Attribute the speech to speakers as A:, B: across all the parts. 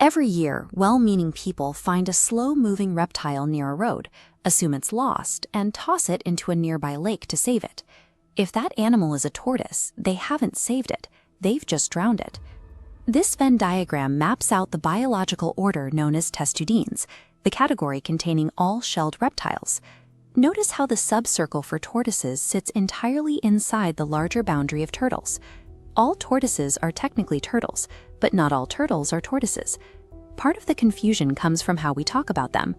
A: Every year, well-meaning people find a slow-moving reptile near a road, assume it's lost, and toss it into a nearby lake to save it. If that animal is a tortoise, they haven't saved it, they've just drowned it. This Venn diagram maps out the biological order known as Testudines, the category containing all shelled reptiles. Notice how the subcircle for tortoises sits entirely inside the larger boundary of turtles. All tortoises are technically turtles, but not all turtles are tortoises. Part of the confusion comes from how we talk about them.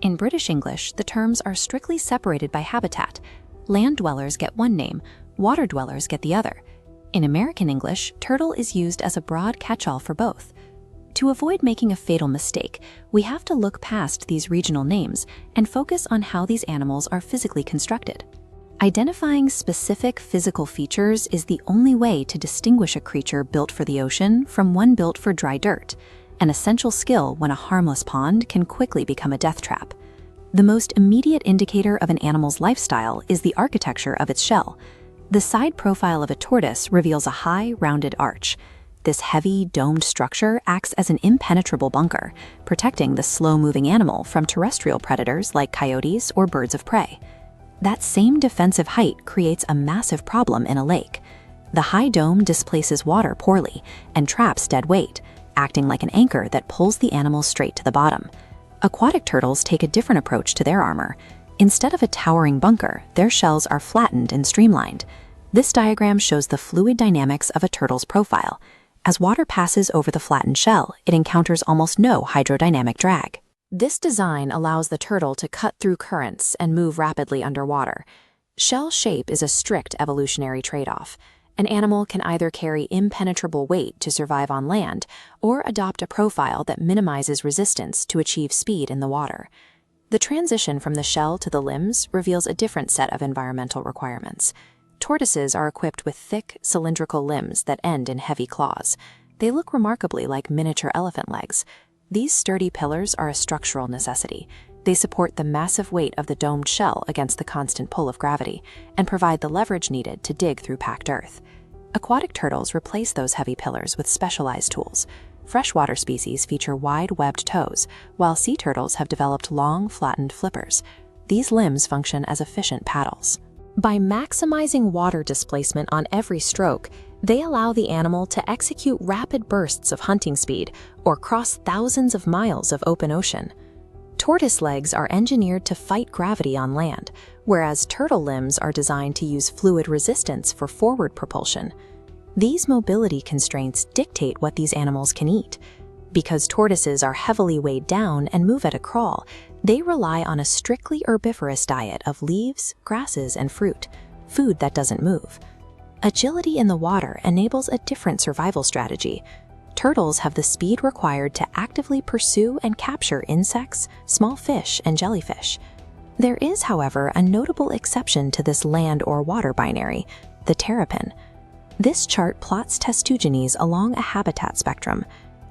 A: In British English, the terms are strictly separated by habitat. Land dwellers get one name, water dwellers get the other. In American English, turtle is used as a broad catch-all for both. To avoid making a fatal mistake, we have to look past these regional names and focus on how these animals are physically constructed. Identifying specific physical features is the only way to distinguish a creature built for the ocean from one built for dry dirt, an essential skill when a harmless pond can quickly become a death trap. The most immediate indicator of an animal's lifestyle is the architecture of its shell. The side profile of a tortoise reveals a high, rounded arch. This heavy, domed structure acts as an impenetrable bunker, protecting the slow-moving animal from terrestrial predators like coyotes or birds of prey. That same defensive height creates a massive problem in a lake. The high dome displaces water poorly and traps dead weight, acting like an anchor that pulls the animal straight to the bottom. Aquatic turtles take a different approach to their armor. Instead of a towering bunker, their shells are flattened and streamlined. This diagram shows the fluid dynamics of a turtle's profile. As water passes over the flattened shell, it encounters almost no hydrodynamic drag. This design allows the turtle to cut through currents and move rapidly underwater. Shell shape is a strict evolutionary trade-off. An animal can either carry impenetrable weight to survive on land or adopt a profile that minimizes resistance to achieve speed in the water. The transition from the shell to the limbs reveals a different set of environmental requirements. Tortoises are equipped with thick, cylindrical limbs that end in heavy claws. They look remarkably like miniature elephant legs. These sturdy pillars are a structural necessity. They support the massive weight of the domed shell against the constant pull of gravity and provide the leverage needed to dig through packed earth. Aquatic turtles replace those heavy pillars with specialized tools. Freshwater species feature wide webbed toes, while sea turtles have developed long, flattened flippers. These limbs function as efficient paddles. By maximizing water displacement on every stroke, they allow the animal to execute rapid bursts of hunting speed or cross thousands of miles of open ocean. Tortoise legs are engineered to fight gravity on land, whereas turtle limbs are designed to use fluid resistance for forward propulsion. These mobility constraints dictate what these animals can eat. Because tortoises are heavily weighed down and move at a crawl, they rely on a strictly herbivorous diet of leaves, grasses, and fruit, food that doesn't move. Agility in the water enables a different survival strategy. Turtles have the speed required to actively pursue and capture insects, small fish, and jellyfish. There is, however, a notable exception to this land or water binary, the terrapin. This chart plots Testudines along a habitat spectrum.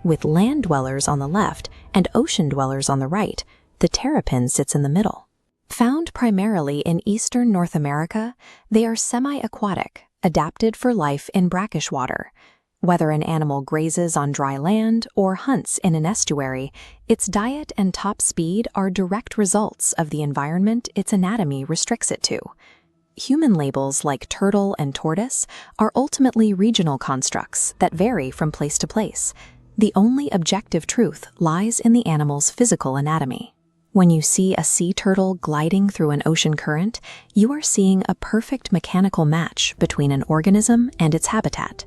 A: With land dwellers on the left and ocean dwellers on the right, the terrapin sits in the middle. Found primarily in eastern North America, they are semi-aquatic, adapted for life in brackish water. Whether an animal grazes on dry land or hunts in an estuary, its diet and top speed are direct results of the environment its anatomy restricts it to. Human labels like turtle and tortoise are ultimately regional constructs that vary from place to place. The only objective truth lies in the animal's physical anatomy. When you see a sea turtle gliding through an ocean current, you are seeing a perfect mechanical match between an organism and its habitat.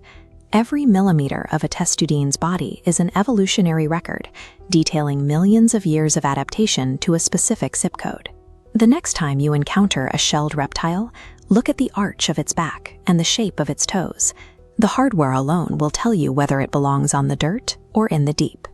A: Every millimeter of a Testudine's body is an evolutionary record, detailing millions of years of adaptation to a specific zip code. The next time you encounter a shelled reptile, look at the arch of its back and the shape of its toes. The hardware alone will tell you whether it belongs on the dirt or in the deep.